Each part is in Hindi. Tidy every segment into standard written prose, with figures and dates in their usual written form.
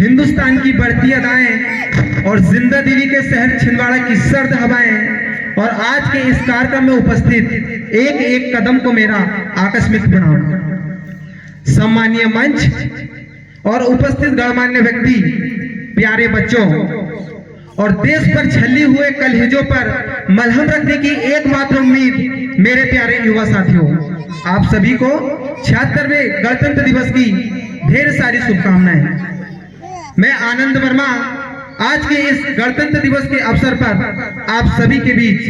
हिंदुस्तान की बढ़ती अदाएं और जिंदा दिली के शहर छिंदवाड़ा की सर्द हवाएं और आज के इस कार्यक्रम में उपस्थित एक एक कदम को मेरा आकस्मिक प्रणाम। सम्मानीय मंच और उपस्थित गणमान्य व्यक्ति, प्यारे बच्चों और देश पर छली हुए कलहिजों पर मलहम रखने की एकमात्र उम्मीद मेरे प्यारे युवा साथियों, आप सभी को 76वें गणतंत्र दिवस की ढेर सारी शुभकामनाएं। मैं आनंद वर्मा आज के इस गणतंत्र दिवस के अवसर पर आप सभी के बीच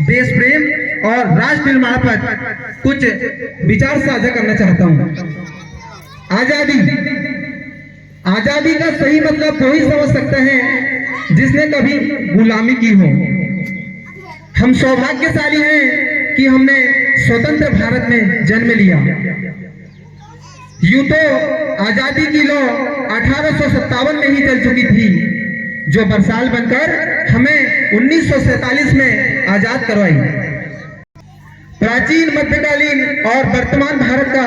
देश प्रेम और राष्ट्र निर्माण पर कुछ विचार साझा करना चाहता हूं। आजादी का सही मतलब वही समझ सकता है जिसने कभी गुलामी की हो। हम सौभाग्यशाली हैं कि हमने स्वतंत्र भारत में जन्म लिया। यूं तो आजादी की लौ 1857 में ही चल चुकी थी, जो बरसाल बनकर हमें 1947 में आजाद करवाई। प्राचीन, मध्यकालीन और वर्तमान भारत का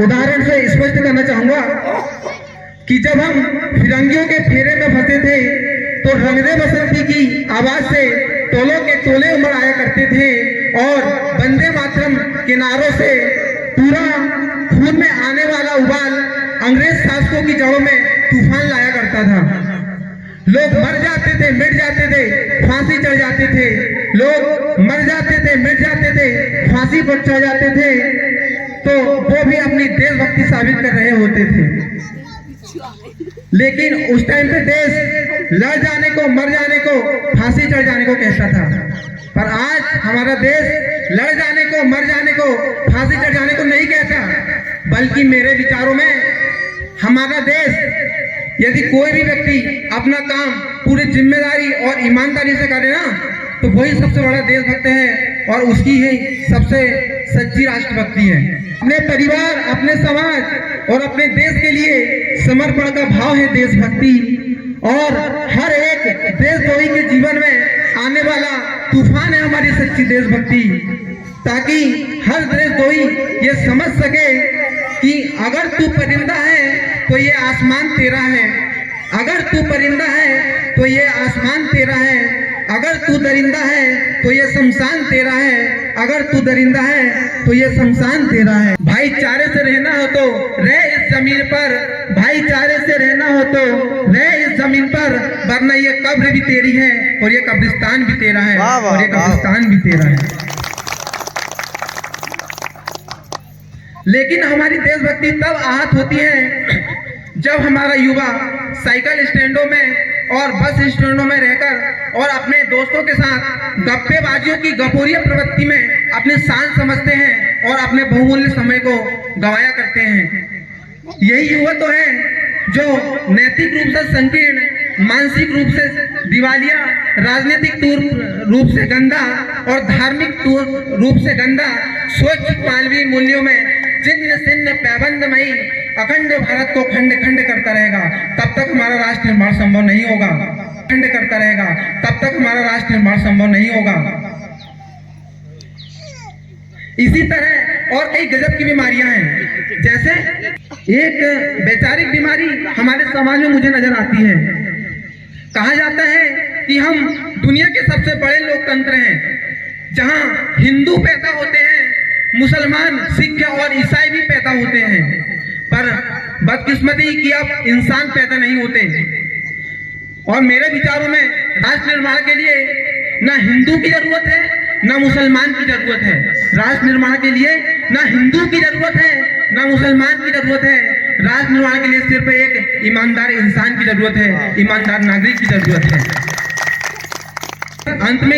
उदाहरण से स्पष्ट करना चाहूंगा कि जब हम फिरंगियों के फेरे में फंसे थे तो रंगदे बसंती की आवाज से टोलों के टोले उमड़ आया करते थे और वंदे मातरम के नारों से पूरा खून में आने वाला उबाल अंग्रेज शासकों की जड़ों में तूफान लाया करता था। लोग मर जाते थे, मिट जाते थे, फांसी चढ़ जाते थे। लोग मर जाते थे, मिट जाते थे, फांसी पर चढ़ जाते थे, तो वो भी अपनी देशभक्ति साबित कर रहे होते थे। लेकिन उस टाइम पे देश लड़ जाने को, मर जाने को, फांसी चढ़ जाने को कहता था, पर आज हमारा देश लड़ जाने को, मर जाने को, फांसी चढ़ जाने को नहीं कहता, बल्कि मेरे विचारों में हमारा देश यदि कोई भी व्यक्ति अपना काम पूरी जिम्मेदारी और ईमानदारी से करे ना, तो वही सबसे बड़ा देशभक्त है और उसकी ही सबसे सच्ची राष्ट्रभक्ति है। अपने परिवार, अपने समाज और अपने देश के लिए समर्पण का भाव है देशभक्ति। और हर एक देशद्रोही के जीवन में आने वाला तूफान है हमारी सच्ची देशभक्ति, ताकि हर देशद्रोही ये समझ सके कि अगर तू परिंदा है तो ये आसमान तेरा है, अगर तू परिंदा है तो ये आसमान तेरा है, अगर तू दरिंदा है तो ये शमशान तेरा है, अगर तू दरिंदा है तो ये शमशान तेरा है। भाईचारे से रहना हो तो रह इस जमीन पर, भाईचारे से रहना हो तो रह इस जमीन पर, वरना ये कब्र भी तेरी है और ये कब्रिस्तान भी तेरा है और ये कब्रिस्तान भी तेरा है। लेकिन हमारी देशभक्ति तब आहत होती है जब हमारा युवा साइकिल स्टैंडों में और बस स्टैंडों में रहकर और अपने दोस्तों के साथ गप्पेबाजियों की गपोरिया प्रवृत्ति में अपनी शान समझते हैं और अपने बहुमूल्य समय को गवाया करते हैं। यही युवा तो है जो नैतिक रूप से संकीर्ण, मानसिक रूप से दिवालिया, राजनीतिक रूप से गंदा और धार्मिक रूप से गंदा, स्वच्छ मानवीय मूल्यों में जिन्न सिन्न पैबंदमयी अखंड भारत को खंड खंड करता रहेगा, तब तक हमारा राष्ट्र निर्माण संभव नहीं होगा। खंड करता रहेगा तब तक हमारा राष्ट्र निर्माण संभव नहीं होगा। इसी तरह और कई गजब की बीमारियां हैं, जैसे एक वैचारिक बीमारी हमारे समाज में मुझे नजर आती है। कहा जाता है कि हम दुनिया के सबसे बड़े लोकतंत्र हैं, जहां हिंदू पैदा होते हैं, मुसलमान, सिख और ईसाई भी पैदा होते हैं, पर बदकिस्मती कि अब इंसान पैदा नहीं होते। और मेरे विचारों में राष्ट्र निर्माण के लिए ना हिंदू की जरूरत है ना मुसलमान की जरूरत है। राष्ट्र निर्माण के लिए ना हिंदू की जरूरत है ना मुसलमान की जरूरत है। राष्ट्र निर्माण के लिए सिर्फ एक ईमानदार इंसान की जरूरत है, ईमानदार नागरिक की जरूरत है। अंत में